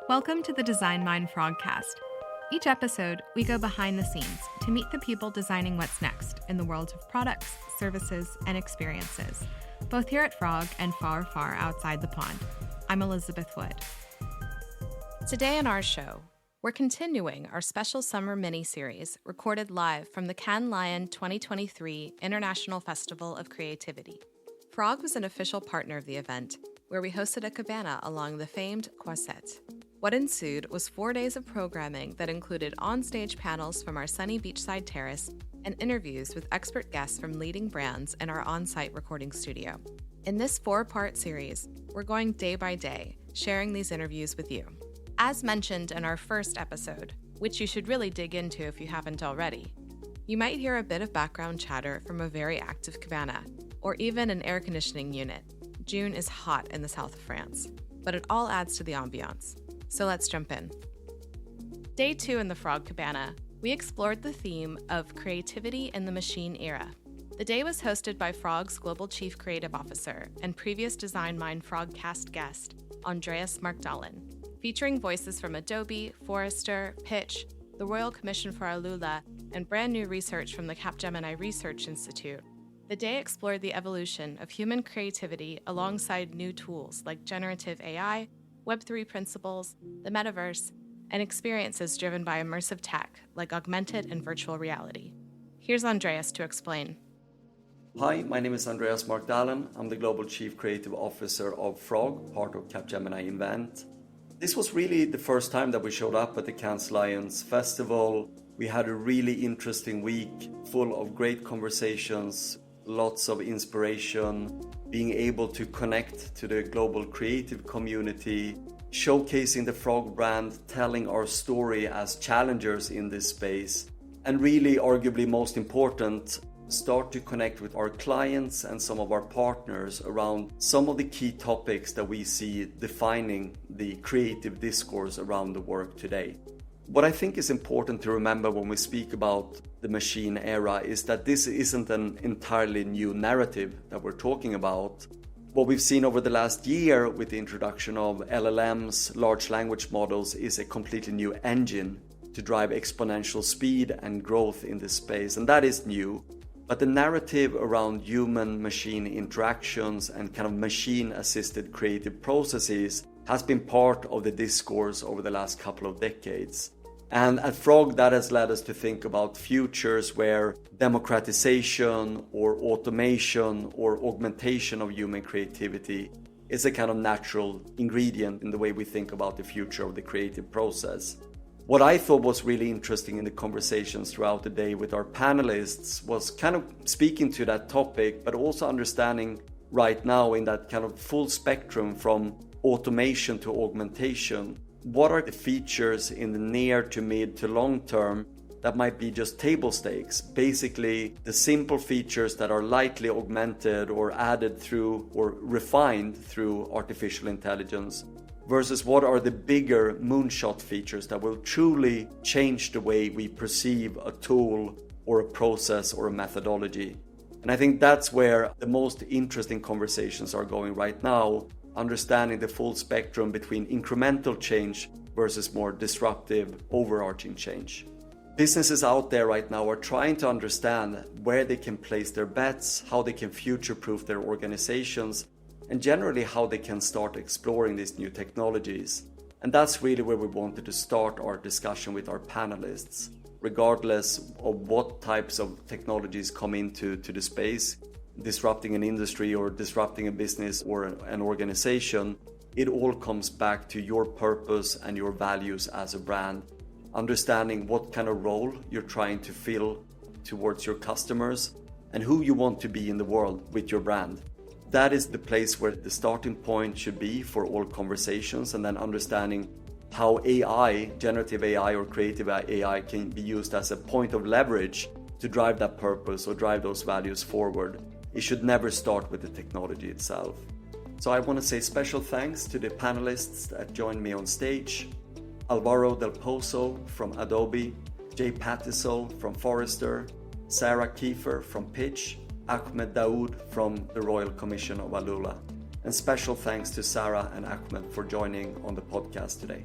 Welcome to the Design Mind Frogcast. Each episode, we go behind the scenes to meet the people designing what's next in the world of products, services, and experiences, both here at Frog and far, far outside the pond. I'm Elizabeth Wood. Today on our show, we're continuing our special summer mini-series recorded live from the Cannes Lion 2023 International Festival of Creativity. Frog was an official partner of the event, where we hosted a cabana along the famed croisette. What ensued was 4 days of programming that included on-stage panels from our sunny beachside terrace and interviews with expert guests from leading brands in our on-site recording studio. In this 4-part series, we're going day by day, sharing these interviews with you. As mentioned in our first episode, which you should really dig into if you haven't already, you might hear a bit of background chatter from a very active cabana, or even an air conditioning unit. June is hot in the south of France, but it all adds to the ambiance. So let's jump in. Day 2 in the Frog Cabana, we explored the theme of creativity in the machine era. The day was hosted by Frog's Global Chief Creative Officer and previous Design Mind Frogcast guest, Andreas Markdalen, featuring voices from Adobe, Forrester, Pitch, the Royal Commission for Al-Ula, and brand new research from the Capgemini Research Institute. The day explored the evolution of human creativity alongside new tools like generative AI, Web3 principles, the metaverse, and experiences driven by immersive tech like augmented and virtual reality. Here's Andreas to explain. Hi, my name is Andreas Markdalen. I'm the Global Chief Creative Officer of Frog, part of Capgemini Invent. This was really the first time that we showed up at the Cannes Lions Festival. We had a really interesting week full of great conversations, lots of inspiration, being able to connect to the global creative community, showcasing the Frog brand, telling our story as challengers in this space, and really, arguably most important, start to connect with our clients and some of our partners around some of the key topics that we see defining the creative discourse around the work today. What I think is important to remember when we speak about the machine era is that this isn't an entirely new narrative that we're talking about. What we've seen over the last year with the introduction of LLMs, large language models, is a completely new engine to drive exponential speed and growth in this space, and that is new. But the narrative around human-machine interactions and kind of machine-assisted creative processes has been part of the discourse over the last couple of decades. And at Frog, that has led us to think about futures where democratization or automation or augmentation of human creativity is a kind of natural ingredient in the way we think about the future of the creative process. What I thought was really interesting in the conversations throughout the day with our panelists was kind of speaking to that topic, but also understanding right now in that kind of full spectrum from automation to augmentation, what are the features in the near to mid to long term that might be just table stakes, basically the simple features that are lightly augmented or added through or refined through artificial intelligence, versus what are the bigger moonshot features that will truly change the way we perceive a tool or a process or a methodology. And I think that's where the most interesting conversations are going right now, understanding the full spectrum between incremental change versus more disruptive, overarching change. Businesses out there right now are trying to understand where they can place their bets, how they can future-proof their organizations, and generally how they can start exploring these new technologies. And that's really where we wanted to start our discussion with our panelists. Regardless of what types of technologies come into the space, disrupting an industry or disrupting a business or an organization, it all comes back to your purpose and your values as a brand. Understanding what kind of role you're trying to fill towards your customers and who you want to be in the world with your brand. That is the place where the starting point should be for all conversations, and then understanding how AI, generative AI or creative AI, can be used as a point of leverage to drive that purpose or drive those values forward. It should never start with the technology itself. So I want to say special thanks to the panelists that joined me on stage. Alvaro Del Pozo from Adobe, Jay Patisol from Forrester, Sarah Kiefer from Pitch, Ahmed Daoud from the Royal Commission of Al-Ula. And special thanks to Sarah and Ahmed for joining on the podcast today.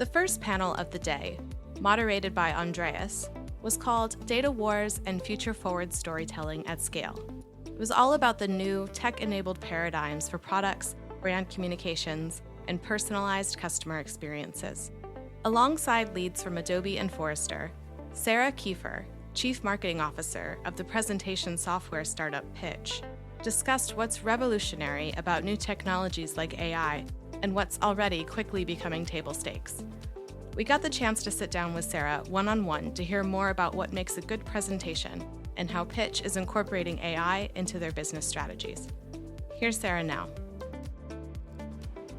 The first panel of the day, moderated by Andreas, was called Data Wars and Future Forward Storytelling at Scale. It was all about the new tech-enabled paradigms for products, brand communications, and personalized customer experiences. Alongside leads from Adobe and Forrester, Sarah Kiefer, Chief Marketing Officer of the presentation software startup Pitch, discussed what's revolutionary about new technologies like AI and what's already quickly becoming table stakes. We got the chance to sit down with Sarah one-on-one to hear more about what makes a good presentation and how Pitch is incorporating AI into their business strategies. Here's Sarah now.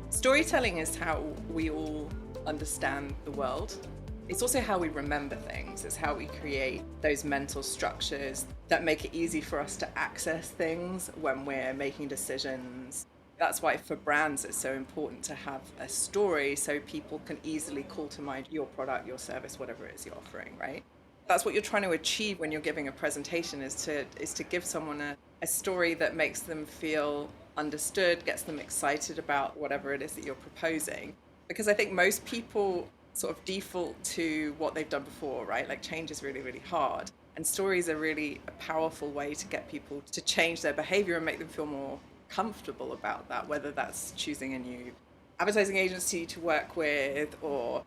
Storytelling is how we all understand the world. It's also how we remember things. It's how we create those mental structures that make it easy for us to access things when we're making decisions. That's why for brands it's so important to have a story so people can easily call to mind your product, your service, whatever it is you're offering, right? That's what you're trying to achieve when you're giving a presentation is to give someone a story that makes them feel understood, gets them excited about whatever it is that you're proposing. Because I think most people sort of default to what they've done before, right? Like change is really, really hard. And stories are really a powerful way to get people to change their behavior and make them feel more comfortable about that, whether that's choosing a new advertising agency to work with or,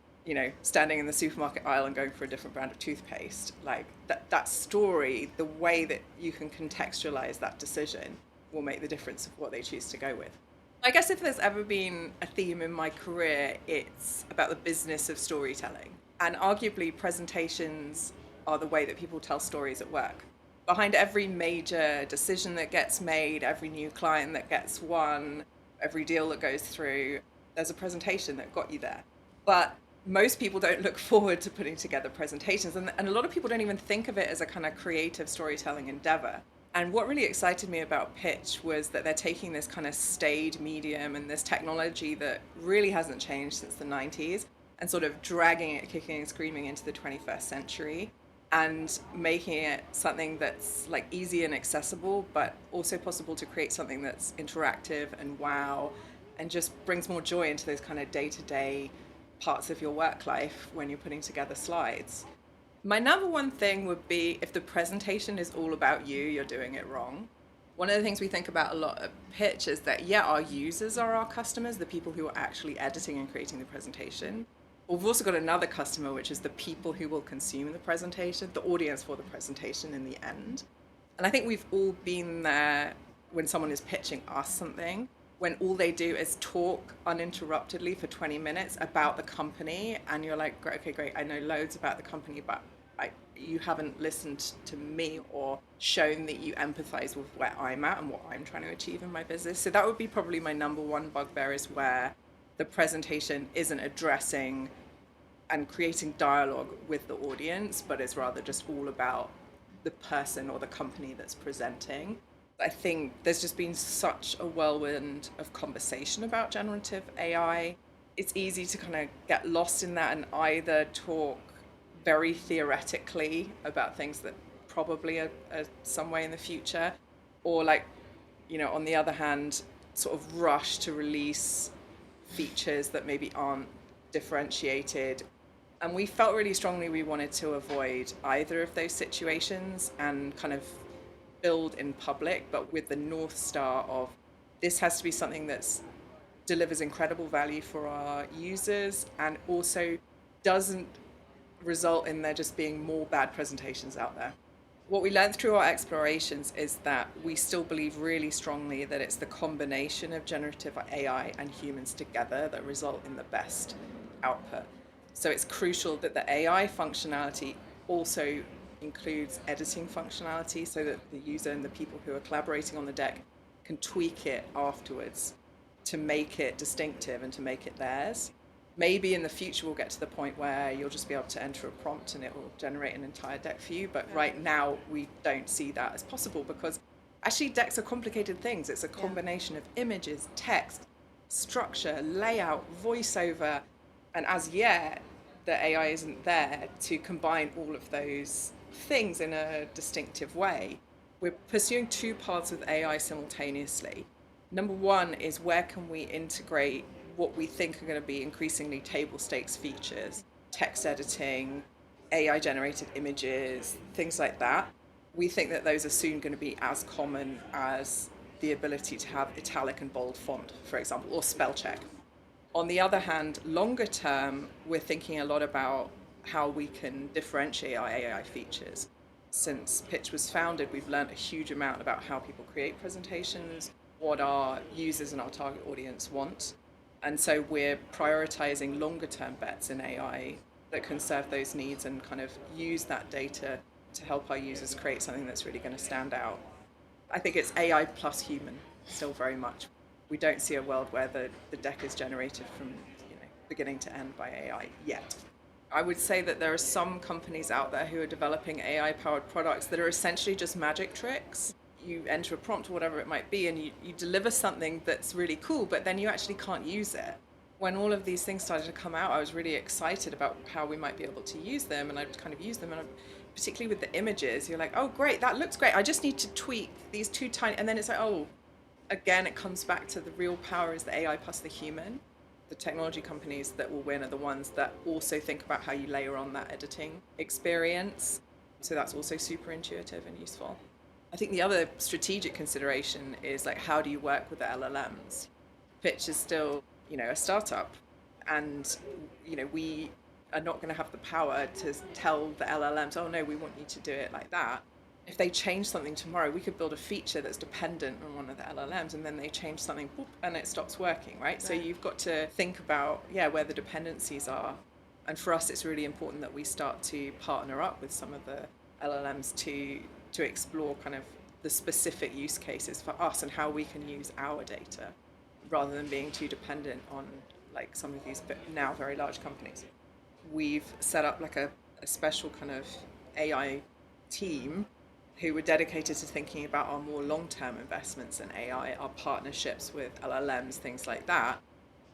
standing in the supermarket aisle and going for a different brand of toothpaste. Like that story, the way that you can contextualize that decision will make the difference of what they choose to go with. I guess if there's ever been a theme in my career, it's about the business of storytelling. And arguably presentations are the way that people tell stories at work. Behind every major decision that gets made, every new client that gets won, every deal that goes through, there's a presentation that got you there. But most people don't look forward to putting together presentations. And a lot of people don't even think of it as a kind of creative storytelling endeavor. And what really excited me about Pitch was that they're taking this kind of staid medium and this technology that really hasn't changed since the 90s and sort of dragging it, kicking and screaming into the 21st century and making it something that's like easy and accessible, but also possible to create something that's interactive and wow, and just brings more joy into those kind of day-to-day parts of your work life when you're putting together slides. My number one thing would be if the presentation is all about you, you're doing it wrong. One of the things we think about a lot at Pitch is that, our users are our customers, the people who are actually editing and creating the presentation. But we've also got another customer, which is the people who will consume the presentation, the audience for the presentation in the end. And I think we've all been there when someone is pitching us something, when all they do is talk uninterruptedly for 20 minutes about the company, and you're like, okay, great, I know loads about the company, but you haven't listened to me or shown that you empathize with where I'm at and what I'm trying to achieve in my business. So that would be probably my number one bugbear, is where the presentation isn't addressing and creating dialogue with the audience, but it's rather just all about the person or the company that's presenting. I think there's just been such a whirlwind of conversation about generative AI. It's easy to kind of get lost in that and either talk very theoretically about things that probably are some way in the future, or on the other hand, sort of rush to release features that maybe aren't differentiated. And we felt really strongly we wanted to avoid either of those situations and kind of build in public, but with the North Star of this has to be something that delivers incredible value for our users and also doesn't result in there just being more bad presentations out there. What we learned through our explorations is that we still believe really strongly that it's the combination of generative AI and humans together that result in the best output. So it's crucial that the AI functionality also includes editing functionality so that the user and the people who are collaborating on the deck can tweak it afterwards to make it distinctive and to make it theirs. Maybe in the future we'll get to the point where you'll just be able to enter a prompt and it will generate an entire deck for you. But right now we don't see that as possible because actually decks are complicated things. It's a combination of images, text, structure, layout, voiceover. And as yet, the AI isn't there to combine all of those things in a distinctive way. We're pursuing two paths with AI simultaneously. Number one is where can we integrate what we think are going to be increasingly table stakes features, text editing, AI generated images, things like that. We think that those are soon going to be as common as the ability to have italic and bold font, for example, or spell check. On the other hand, longer term, we're thinking a lot about how we can differentiate our AI features. Since Pitch was founded, we've learned a huge amount about how people create presentations, what our users and our target audience want. And so we're prioritizing longer term bets in AI that can serve those needs and kind of use that data to help our users create something that's really going to stand out. I think it's AI plus human, still very much. We don't see a world where the deck is generated from beginning to end by AI yet. I would say that there are some companies out there who are developing AI-powered products that are essentially just magic tricks. You enter a prompt or whatever it might be, and you deliver something that's really cool, but then you actually can't use it. When all of these things started to come out, I was really excited about how we might be able to use them, and I'd kind of use them, and particularly with the images, you're like, oh, great, that looks great. I just need to tweak these two tiny, and then it's like, oh, again, it comes back to the real power is the AI plus the human. The technology companies that will win are the ones that also think about how you layer on that editing experience. So that's also super intuitive and useful. I think the other strategic consideration is like, how do you work with the LLMs? Pitch is still, a startup, and, we are not going to have the power to tell the LLMs, oh no, we want you to do it like that. If they change something tomorrow, we could build a feature that's dependent on one of the LLMs, and then they change something, boop, and it stops working, right? So you've got to think about, where the dependencies are. And for us, it's really important that we start to partner up with some of the LLMs to explore kind of the specific use cases for us and how we can use our data, rather than being too dependent on like some of these now very large companies. We've set up like a special kind of AI team who were dedicated to thinking about our more long-term investments in AI, our partnerships with LLMs, things like that,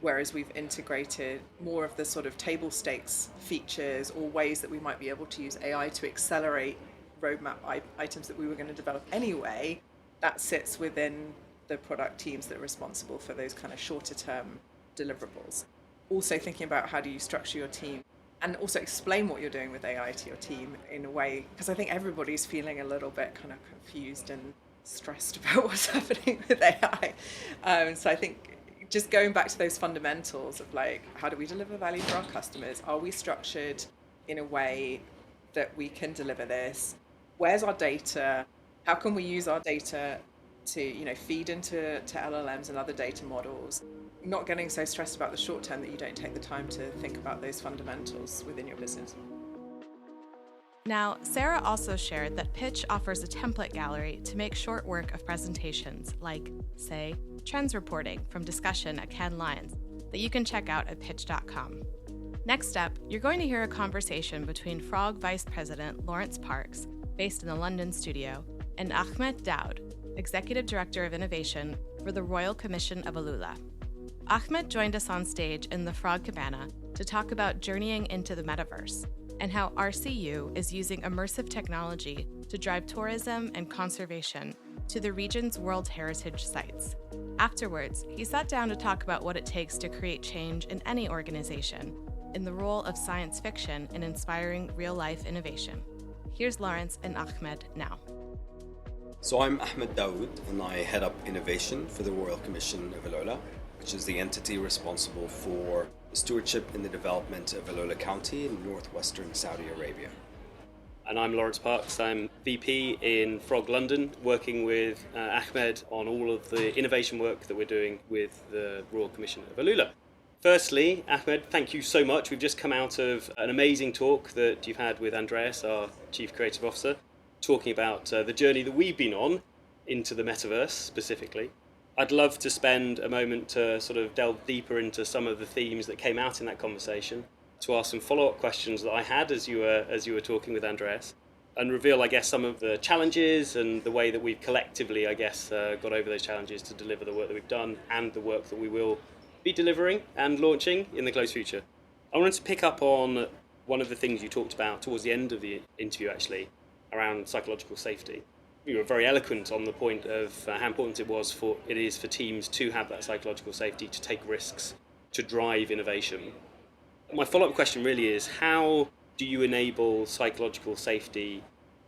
whereas we've integrated more of the sort of table stakes features or ways that we might be able to use AI to accelerate roadmap items that we were going to develop anyway. That sits within the product teams that are responsible for those kind of shorter term deliverables. Also thinking about how do you structure your team and also explain what you're doing with AI to your team in a way, because I think everybody's feeling a little bit kind of confused and stressed about what's happening with AI. So I think just going back to those fundamentals of like, how do we deliver value for our customers? Are we structured in a way that we can deliver this? Where's our data? How can we use our data to feed into LLMs and other data models? Not getting so stressed about the short term that you don't take the time to think about those fundamentals within your business. Now, Sarah also shared that Pitch offers a template gallery to make short work of presentations like, say, trends reporting from discussion at Cannes Lions that you can check out at pitch.com. Next up, you're going to hear a conversation between Frog Vice President Laurence Parks, based in the London studio, and Ahmed Daoud, Executive Director of Innovation for the Royal Commission of Al-Ula. Ahmed joined us on stage in the Frog Cabana to talk about journeying into the metaverse and how RCU is using immersive technology to drive tourism and conservation to the region's World Heritage sites. Afterwards, he sat down to talk about what it takes to create change in any organization, in the role of science fiction in inspiring real-life innovation. Here's Laurence and Ahmed now. So I'm Ahmed Daoud, and I head up innovation for the Royal Commission of Al-Ula, which is the entity responsible for the stewardship in the development of Al-Ula County in northwestern Saudi Arabia. And I'm Laurence Parks. I'm VP in Frog London, working with Ahmed on all of the innovation work that we're doing with the Royal Commission of Al-Ula. Firstly, Ahmed, thank you so much. We've just come out of an amazing talk that you've had with Andreas, our Chief Creative Officer, talking about the journey that we've been on into the metaverse specifically. I'd love to spend a moment to sort of delve deeper into some of the themes that came out in that conversation, to ask some follow-up questions that I had as you were talking with Andreas, and reveal, I guess, some of the challenges and the way that we've collectively, I guess, got over those challenges to deliver the work that we've done and the work that we will be delivering and launching in the close future. I wanted to pick up on one of the things you talked about towards the end of the interview, actually, around psychological safety. You were very eloquent on the point of how important it is for teams to have that psychological safety, to take risks to drive innovation. My follow-up question really is, how do you enable psychological safety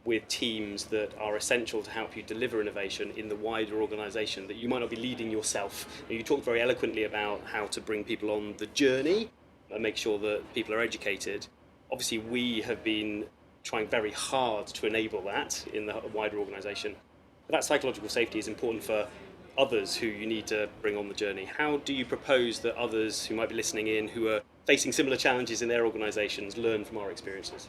with teams that are essential to help you deliver innovation in the wider organisation that you might not be leading yourself? You talked very eloquently about how to bring people on the journey and make sure that people are educated. Obviously, we have been trying very hard to enable that in the wider organisation. But that psychological safety is important for others who you need to bring on the journey. How do you propose that others who might be listening in, who are facing similar challenges in their organisations, learn from our experiences?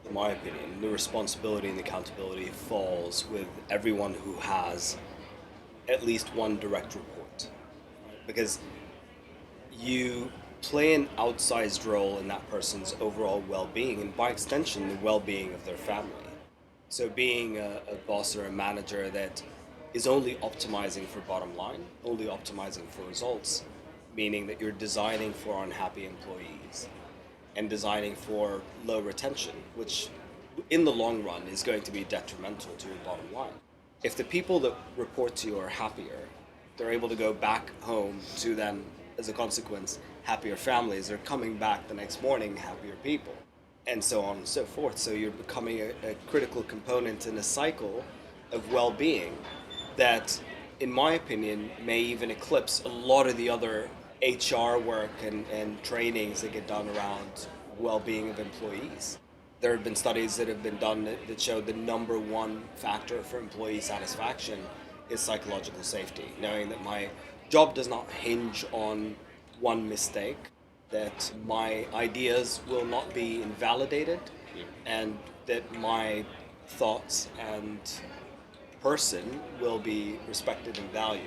In my opinion, the responsibility and accountability falls with everyone who has at least one direct report. Because you play an outsized role in that person's overall well-being, and by extension, the well-being of their family. So being a boss or a manager that is only optimizing for bottom line, only optimizing for results, meaning that you're designing for unhappy employees and designing for low retention, which in the long run is going to be detrimental to your bottom line. If the people that report to you are happier, they're able to go back home to then, as a consequence, happier families. They're coming back the next morning, happier people, and so on and so forth. So you're becoming a critical component in a cycle of well-being that, in my opinion, may even eclipse a lot of the other HR work and trainings that get done around well-being of employees. There have been studies that have been done that show the number one factor for employee satisfaction is psychological safety, knowing that my job does not hinge on one mistake, that my ideas will not be invalidated, and that my thoughts and person will be respected and valued.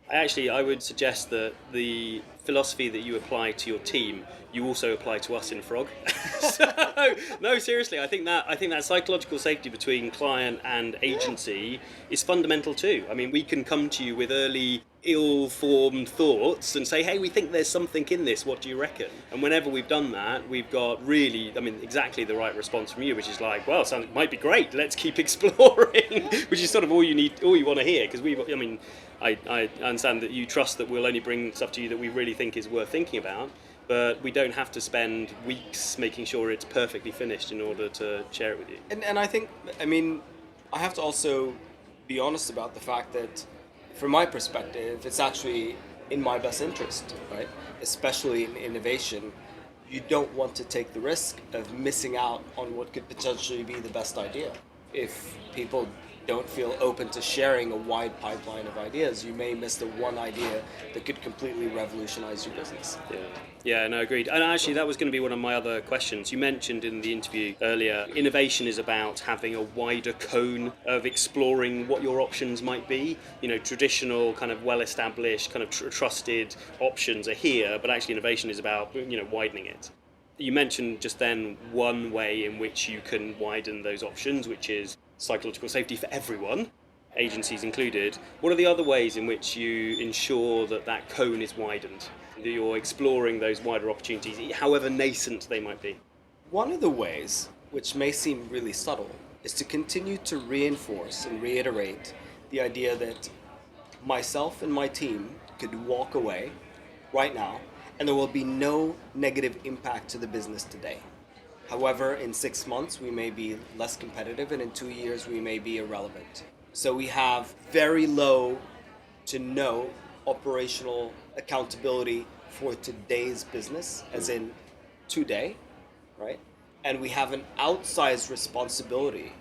I would suggest that the philosophy that you apply to your team, you also apply to us in Frog. No, seriously, I think that psychological safety between client and agency is fundamental too. I mean, we can come to you with early ill-formed thoughts and say, hey, we think there's something in this, what do you reckon? And whenever we've done that, we've got really, exactly the right response from you, which is like, well, it might be great, let's keep exploring, which is sort of all you want to hear, because I understand that you trust that we'll only bring stuff to you that we really think is worth thinking about, but we don't have to spend weeks making sure it's perfectly finished in order to share it with you. And I think, I have to also be honest about the fact that, from my perspective, it's actually in my best interest, right? Especially in innovation, you don't want to take the risk of missing out on what could potentially be the best idea. If people don't feel open to sharing a wide pipeline of ideas, you may miss the one idea that could completely revolutionize your business. Yeah, no, agreed. And actually, that was going to be one of my other questions. You mentioned in the interview earlier, innovation is about having a wider cone of exploring what your options might be. Traditional, kind of well-established, kind of trusted options are here, but actually innovation is about, widening it. You mentioned just then one way in which you can widen those options, which is psychological safety for everyone, agencies included. What are the other ways in which you ensure that cone is widened, that you're exploring those wider opportunities, however nascent they might be? One of the ways, which may seem really subtle, is to continue to reinforce and reiterate the idea that myself and my team could walk away right now and there will be no negative impact to the business today. However, in 6 months, we may be less competitive, and in 2 years, we may be irrelevant. So we have very low to no operational accountability for today's business, as in today, right? And we have an outsized responsibility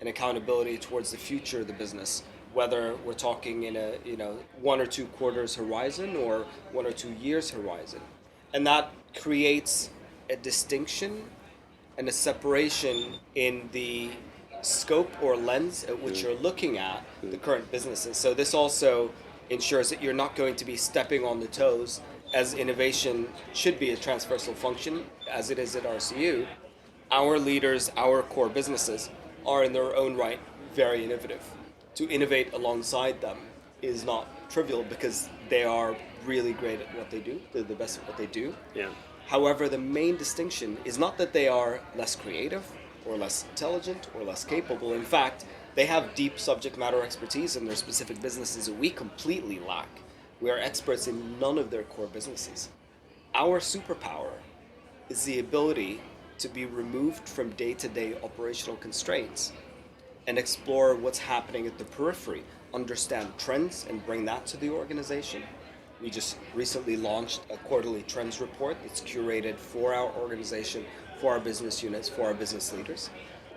and accountability towards the future of the business, whether we're talking in a 1 or 2 quarters horizon or 1 or 2 years horizon. And that creates a distinction and a separation in the scope or lens at which you're looking at the current businesses. So this also ensures that you're not going to be stepping on the toes, as innovation should be a transversal function, as it is at RCU. Our leaders, our core businesses, are in their own right very innovative. To innovate alongside them is not trivial, because they are really great at what they do. They're the best at what they do. Yeah. However, the main distinction is not that they are less creative or less intelligent or less capable. In fact, they have deep subject matter expertise in their specific businesses that we completely lack. We are experts in none of their core businesses. Our superpower is the ability to be removed from day-to-day operational constraints and explore what's happening at the periphery, understand trends and bring that to the organization. We just recently launched a quarterly trends report that's curated for our organization, for our business units, for our business leaders.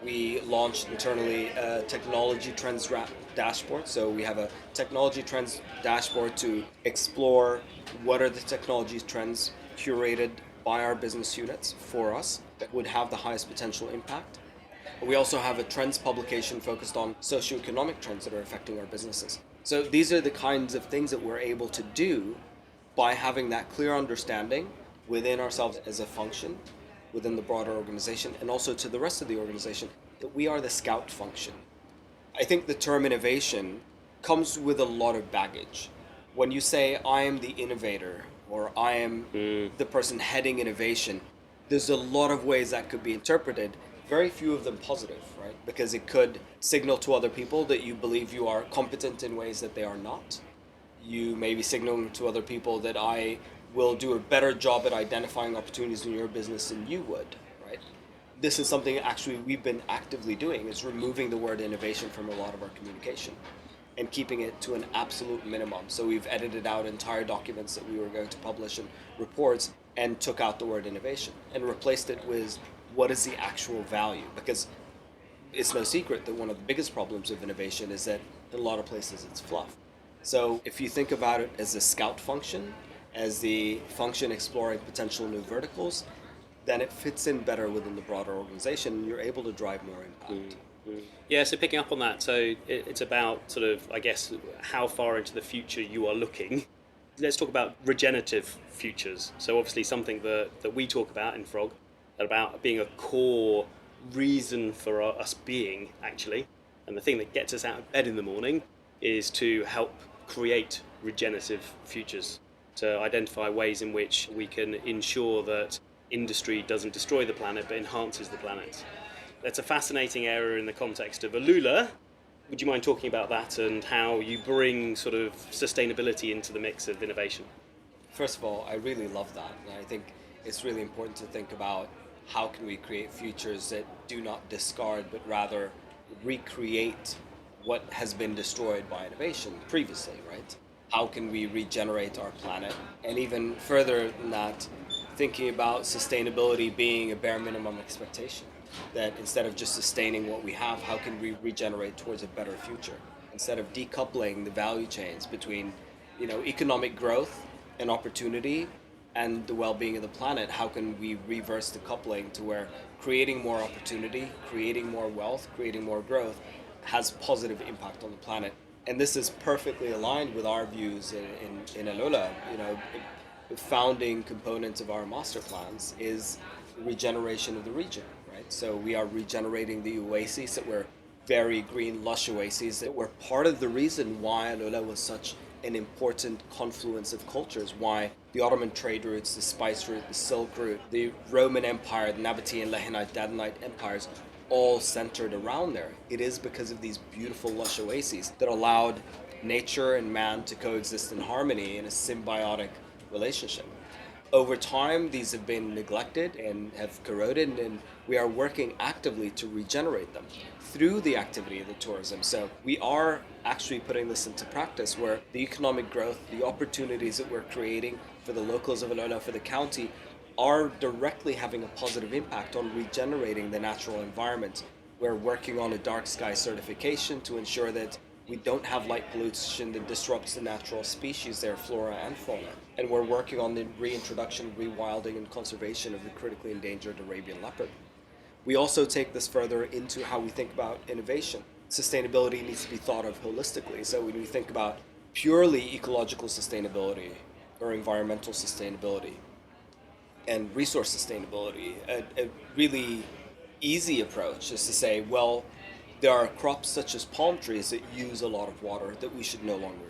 We launched internally a technology trends dashboard. So we have a technology trends dashboard to explore what are the technology trends curated by our business units for us that would have the highest potential impact. We also have a trends publication focused on socioeconomic trends that are affecting our businesses. So these are the kinds of things that we're able to do by having that clear understanding within ourselves as a function, within the broader organization, and also to the rest of the organization, that we are the scout function. I think the term innovation comes with a lot of baggage. When you say, I am the innovator, or I am the person heading innovation, there's a lot of ways that could be interpreted, very few of them positive, right? Because it could signal to other people that you believe you are competent in ways that they are not. You may be signaling to other people that I will do a better job at identifying opportunities in your business than you would, right? This is something actually we've been actively doing, is removing the word innovation from a lot of our communication and keeping it to an absolute minimum. So we've edited out entire documents that we were going to publish and reports and took out the word innovation and replaced it with what is the actual value? Because it's no secret that one of the biggest problems of innovation is that in a lot of places it's fluff. So if you think about it as a scout function, as the function exploring potential new verticals, then it fits in better within the broader organization and you're able to drive more impact. Yeah, so picking up on that, so it's about sort of, I guess, how far into the future you are looking. Let's talk about regenerative futures. So obviously something that we talk about in Frog, about being a core reason for us being, actually. And the thing that gets us out of bed in the morning is to help create regenerative futures, to identify ways in which we can ensure that industry doesn't destroy the planet but enhances the planet. That's a fascinating area in the context of Al-Ula. Would you mind talking about that and how you bring sort of sustainability into the mix of innovation? First of all, I really love that. And I think it's really important to think about how can we create futures that do not discard but rather recreate what has been destroyed by innovation previously, right? How can we regenerate our planet? And even further than that, thinking about sustainability being a bare minimum expectation. That instead of just sustaining what we have, how can we regenerate towards a better future? Instead of decoupling the value chains between, economic growth and opportunity and the well-being of the planet, how can we reverse the coupling to where creating more opportunity, creating more wealth, creating more growth has positive impact on the planet? And this is perfectly aligned with our views in Al-Ula. The founding components of our master plans is regeneration of the region, right? So we are regenerating the oases that were very green, lush oases that were part of the reason why Al-Ula was such an important confluence of cultures, why the Ottoman trade routes, the spice route, the Silk route, the Roman Empire, the Nabatean, Lahinite, Dadanite empires all centered around there. It is because of these beautiful lush oases that allowed nature and man to coexist in harmony in a symbiotic relationship. Over time, these have been neglected and have corroded, and we are working actively to regenerate them through the activity of the tourism. So we are actually putting this into practice where the economic growth, the opportunities that we're creating for the locals of Al-Ula, for the county, are directly having a positive impact on regenerating the natural environment. We're working on a dark sky certification to ensure that we don't have light pollution that disrupts the natural species there, flora and fauna. And we're working on the reintroduction, rewilding, and conservation of the critically endangered Arabian leopard. We also take this further into how we think about innovation. Sustainability needs to be thought of holistically. So when we think about purely ecological sustainability or environmental sustainability and resource sustainability, a really easy approach is to say, well, there are crops such as palm trees that use a lot of water that we should no longer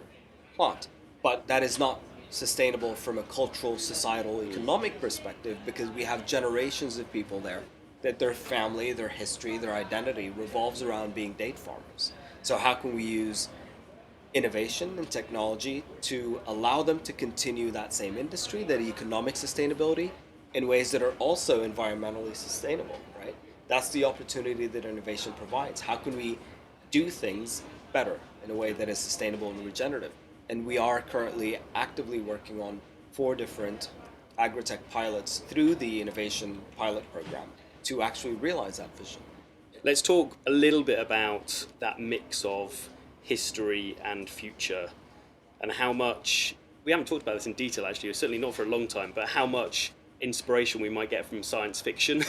plant. But that is not sustainable from a cultural, societal, economic perspective because we have generations of people there that their family, their history, their identity revolves around being date farmers. So how can we use innovation and technology to allow them to continue that same industry, that economic sustainability, in ways that are also environmentally sustainable, right? That's the opportunity that innovation provides. How can we do things better in a way that is sustainable and regenerative? And we are currently actively working on 4 different agritech pilots through the innovation pilot program to actually realize that vision. Let's talk a little bit about that mix of history and future, and how much, we haven't talked about this in detail actually, certainly not for a long time, but how much inspiration we might get from science fiction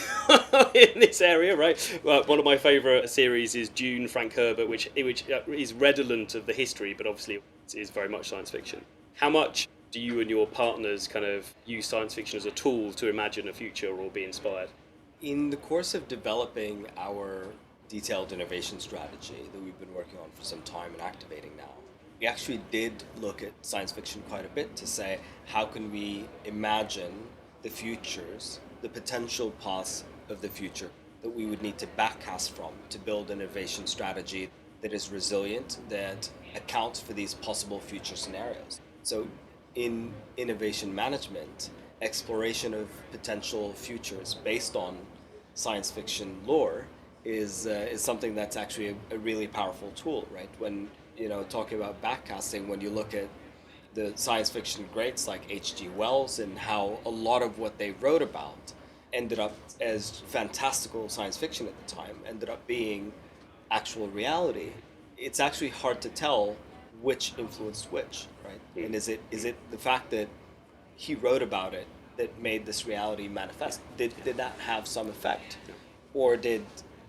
in this area, right? Well, one of my favourite series is Dune, Frank Herbert, which is redolent of the history, but obviously it is very much science fiction. How much do you and your partners kind of use science fiction as a tool to imagine a future or be inspired? In the course of developing our detailed innovation strategy that we've been working on for some time and activating now, we actually did look at science fiction quite a bit to say, how can we imagine the futures, the potential paths of the future that we would need to backcast from to build an innovation strategy that is resilient, that accounts for these possible future scenarios. So in innovation management, exploration of potential futures based on science fiction lore is something that's actually a really powerful tool, right? When, talking about backcasting, when you look at the science fiction greats like H.G. Wells and how a lot of what they wrote about ended up as fantastical science fiction at the time, ended up being actual reality, it's actually hard to tell which influenced which, right? And is it the fact that he wrote about it that made this reality manifest? Did that have some effect? Or did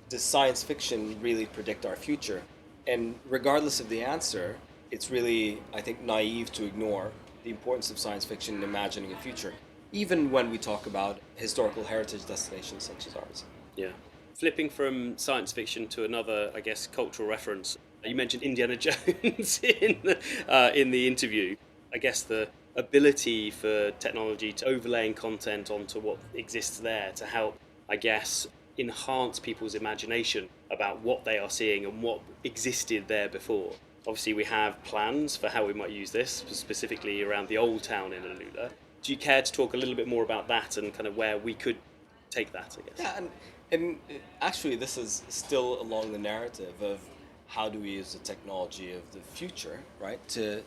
science fiction really predict our future? And regardless of the answer, it's really, I think, naive to ignore the importance of science fiction in imagining a future, even when we talk about historical heritage destinations such as ours. Yeah. Flipping from science fiction to another, I guess, cultural reference, you mentioned Indiana Jones in the interview. I guess the ability for technology to overlaying content onto what exists there to help, I guess, enhance people's imagination about what they are seeing and what existed there before. Obviously, we have plans for how we might use this, specifically around the old town in Al-Ula. Do you care to talk a little bit more about that and kind of where we could take that, I guess? Yeah, and actually this is still along the narrative of how do we use the technology of the future, right, to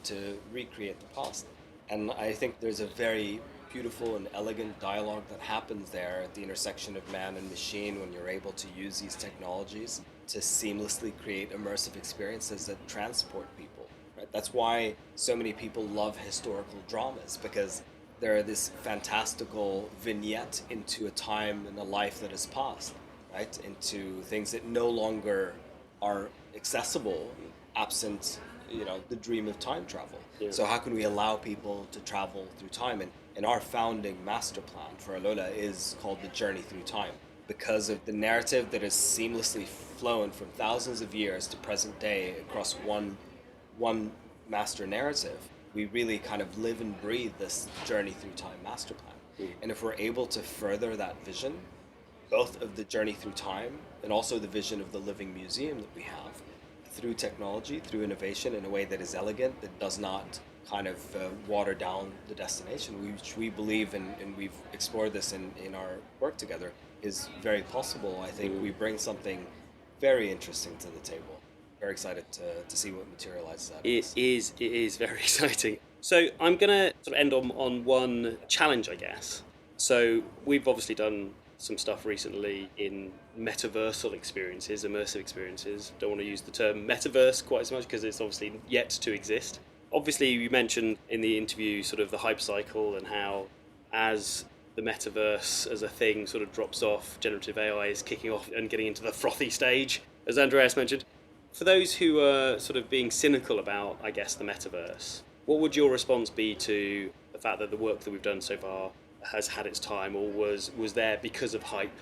recreate the past. And I think there's a very beautiful and elegant dialogue that happens there at the intersection of man and machine when you're able to use these technologies to seamlessly create immersive experiences that transport people. Right? That's why so many people love historical dramas, because they're this fantastical vignette into a time and a life that has passed, right? Into things that no longer are accessible absent, the dream of time travel. Yeah. So how can we allow people to travel through time? And our founding master plan for Al-Ula is called the Journey Through Time, because of the narrative that has seamlessly flown from thousands of years to present day across one master narrative. We really kind of live and breathe this Journey Through Time master plan. And if we're able to further that vision, both of the Journey Through Time and also the vision of the living museum that we have, through technology, through innovation in a way that is elegant, that does not kind of water down the destination, which we believe, and we've explored this in our work together, is very possible. I think we bring something very interesting to the table. Very excited to see what materializes out of this. It is very exciting. So I'm going to sort of end on one challenge, I guess. So we've obviously done some stuff recently in metaversal experiences, immersive experiences. Don't want to use the term metaverse quite as much because it's obviously yet to exist. Obviously, you mentioned in the interview sort of the hype cycle and how as the metaverse as a thing sort of drops off, generative AI is kicking off and getting into the frothy stage, as Andreas mentioned. For those who are sort of being cynical about, I guess, the metaverse, what would your response be to the fact that the work that we've done so far has had its time or was there because of hype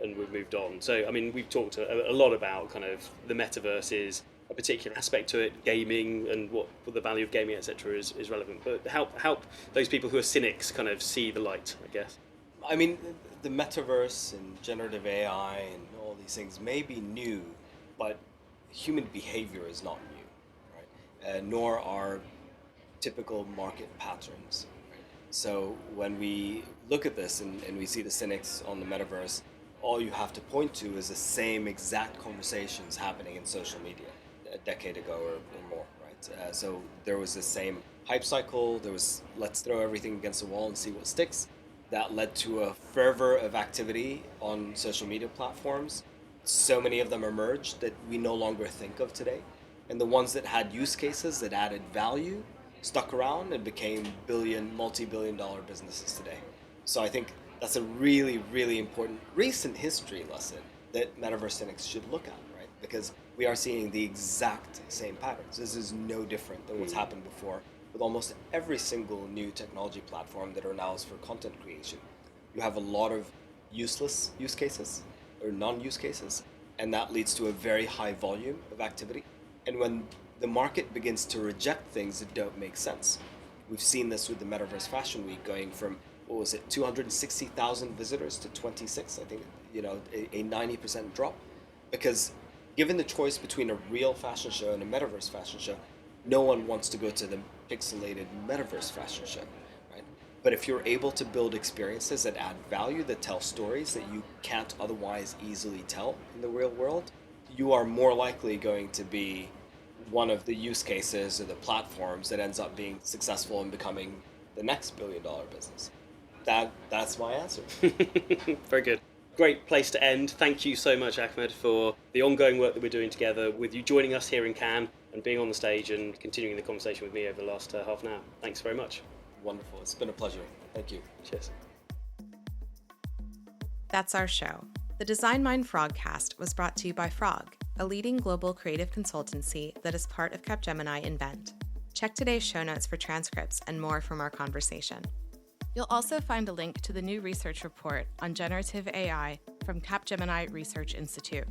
and we've moved on? So, I mean, we've talked a lot about kind of the metaverse is a particular aspect to it, gaming and what the value of gaming, etc. is relevant. But help those people who are cynics kind of see the light, I guess. I mean, the metaverse and generative AI and all these things may be new, but human behavior is not new, right? nor are typical market patterns. So when we look at this and we see the cynics on the metaverse, all you have to point to is the same exact conversations happening in social media a decade ago or more, right? So there was the same hype cycle. There was let's throw everything against the wall and see what sticks. That led to a fervor of activity on social media platforms. So many of them emerged that we no longer think of today. And the ones that had use cases that added value stuck around and became multi-billion-dollar businesses today. So I think that's a really, really important recent history lesson that metaverse cynics should look at, right? Because we are seeing the exact same patterns. This is no different than what's happened before with almost every single new technology platform that allows for content creation. You have a lot of useless use cases or non-use cases, and that leads to a very high volume of activity. And when the market begins to reject things that don't make sense, we've seen this with the Metaverse Fashion Week going from, 260,000 visitors to 26, I think, a 90% drop. Because given the choice between a real fashion show and a metaverse fashion show, no one wants to go to the pixelated metaverse fashion show, right? But if you're able to build experiences that add value, that tell stories that you can't otherwise easily tell in the real world, you are more likely going to be one of the use cases or the platforms that ends up being successful and becoming the next billion-dollar business. That's my answer. Very good. Great place to end. Thank you so much, Ahmed, for the ongoing work that we're doing together, with you joining us here in Cannes and being on the stage and continuing the conversation with me over the last half an hour. Thanks very much. Wonderful. It's been a pleasure. Thank you. Cheers. That's our show. The Design Mind Frogcast was brought to you by Frog, a leading global creative consultancy that is part of Capgemini Invent. Check today's show notes for transcripts and more from our conversation. You'll also find a link to the new research report on generative AI from Capgemini Research Institute.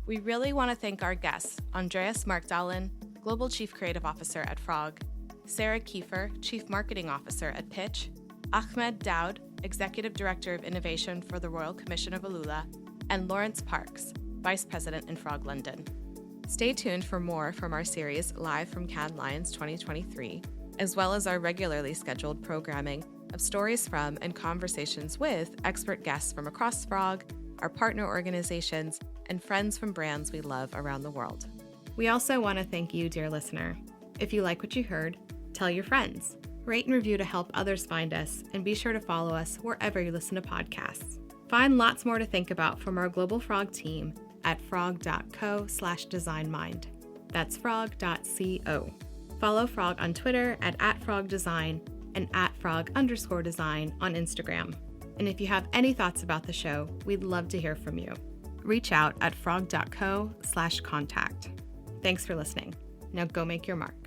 We really want to thank our guests, Andreas Markdalen, Global Chief Creative Officer at Frog, Sarah Kiefer, Chief Marketing Officer at Pitch, Ahmed Daoud, Executive Director of Innovation for the Royal Commission of Al-Ula, and Laurence Parks, Vice President in Frog London. Stay tuned for more from our series Live from Cannes Lions 2023, as well as our regularly scheduled programming of stories from and conversations with expert guests from across Frog, our partner organizations, and friends from brands we love around the world. We also want to thank you, dear listener. If you like what you heard, tell your friends, rate and review to help others find us, and be sure to follow us wherever you listen to podcasts. Find lots more to think about from our Global Frog team at frog.co/designmind. That's frog.co. Follow Frog on Twitter at @frogdesign and @frog_design on Instagram. And if you have any thoughts about the show, we'd love to hear from you. Reach out at frog.co/contact. Thanks for listening. Now go make your mark.